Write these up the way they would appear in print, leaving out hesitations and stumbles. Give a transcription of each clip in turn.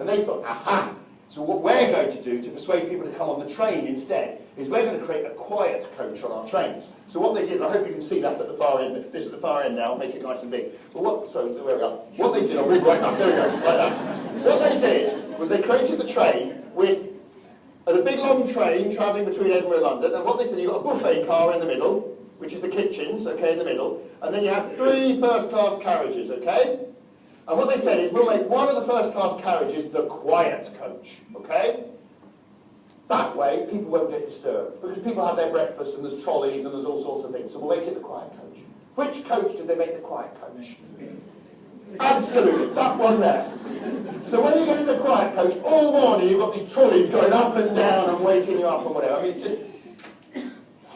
And they thought, aha! So what we're going to do to persuade people to come on the train instead is we're going to create a quiet coach on our trains. So what they did, and I hope you can see that at the far end, this at the far end now, make it nice and big. But sorry, where we are. What they did, I'll bring it right up, there we go, like that. What they did was they created the train with the big long train travelling between Edinburgh and London, and what they said, you've got a buffet car in the middle, which is the kitchens, okay, in the middle, and then you have 3 first-class carriages, okay? And what they said is, we'll make one of the first-class carriages the quiet coach, okay? That way, people won't get disturbed, because people have their breakfast, and there's trolleys, and there's all sorts of things, so we'll make it the quiet coach. Which coach did they make the quiet coach? Absolutely, that one there. So when you get in the quiet coach, all morning you've got these trolleys going up and down and waking you up and whatever. I mean, it's just,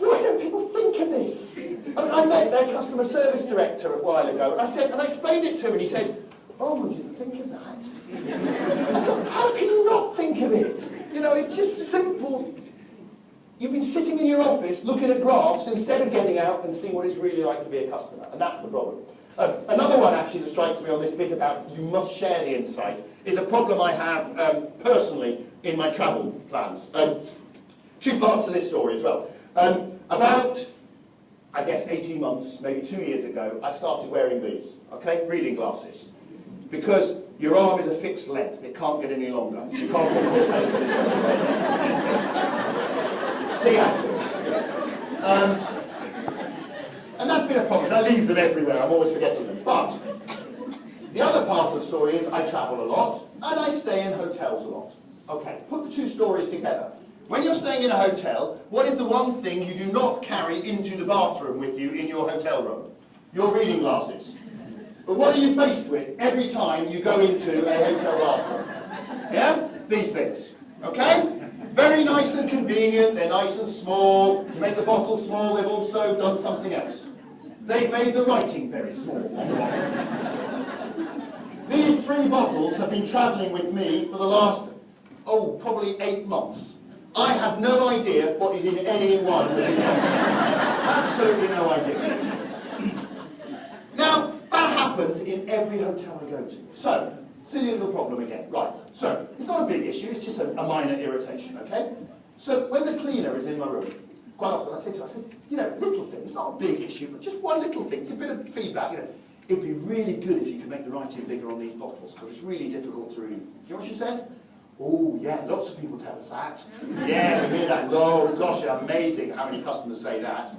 why don't people think of this? I mean, I met their customer service director a while ago, and I explained it to him, and he said, oh, we didn't think of that. I thought, how can you not think of it? You know, it's just simple. You've been sitting in your office looking at graphs instead of getting out and seeing what it's really like to be a customer, and that's the problem. Another one actually that strikes me on this bit about you must share the insight is a problem I have personally in my travel plans. 2 parts to this story as well. About, I guess, 18 months, maybe 2 years ago, I started wearing these, okay, reading glasses. Because your arm is a fixed length, it can't get any longer. You can't walk on the train any longer. See afterwards. And that's been a problem, I leave them everywhere, I'm always forgetting them. But the other part of the story is I travel a lot, and I stay in hotels a lot. Okay, put the 2 stories together. When you're staying in a hotel, what is the one thing you do not carry into the bathroom with you in your hotel room? Your reading glasses. But what are you faced with every time you go into a hotel bathroom? Yeah? These things. Okay? Very nice and convenient, they're nice and small. To make the bottle small, they've also done something else. They've made the writing very small on the bottle. These 3 bottles have been travelling with me for the last, probably 8 months. I have no idea what is in any one of these bottles. Absolutely no idea. Now, that happens in every hotel I go to. So, silly little problem again. Right, so, it's not a big issue, it's just a minor irritation, okay? So, when the cleaner is in my room, quite often I say to her, you know, little thing, it's not a big issue, but just one little thing, a bit of feedback, you know. It'd be really good if you could make the writing bigger on these bottles, because it's really difficult to read. Do you know what she says? Oh, yeah, lots of people tell us that. Yeah, we hear that. Oh, gosh, amazing how many customers say that.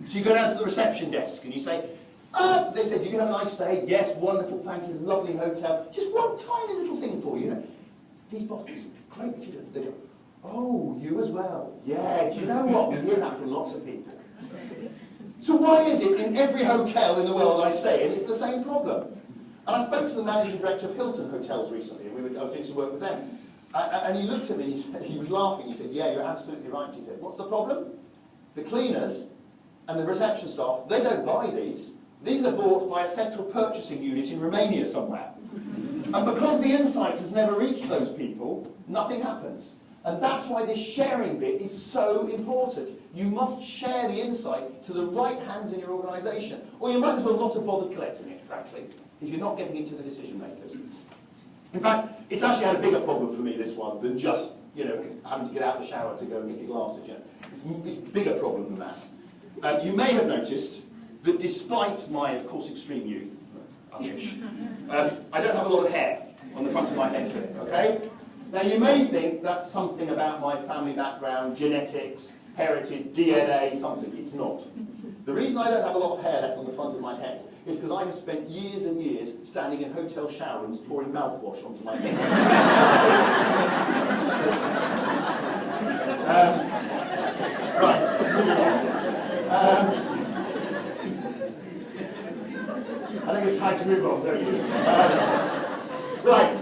So you go down to the reception desk and you say, they said, did you have a nice stay? Yes, wonderful, thank you, lovely hotel. Just one tiny little thing for you. These bottles are great if you do. They go, oh, you as well. Yeah, do you know what? We hear that from lots of people. So why is it in every hotel in the world I stay in, it's the same problem? And I spoke to the managing director of Hilton Hotels recently, and I was doing some work with them. And he looked at me and he was laughing. He said, yeah, you're absolutely right. He said, what's the problem? The cleaners and the reception staff, they don't buy these. These are bought by a central purchasing unit in Romania somewhere. And because the insight has never reached those people, nothing happens. And that's why this sharing bit is so important. You must share the insight to the right hands in your organisation. Or you might as well not have bothered collecting it, frankly, if you're not getting it to the decision makers. In fact, it's actually had a bigger problem for me, this one, than just, you know, having to get out of the shower to go and get your glasses. You know. It's a bigger problem than that. You may have noticed that despite my, of course, extreme youth, Himmish, I don't have a lot of hair on the front of my head here, okay? Now, you may think that's something about my family background, genetics, heritage, DNA, something. It's not. The reason I don't have a lot of hair left on the front of my head is because I have spent years and years standing in hotel shower rooms pouring mouthwash onto my head. Right, moving on. I think it's time to move on, don't you? Right.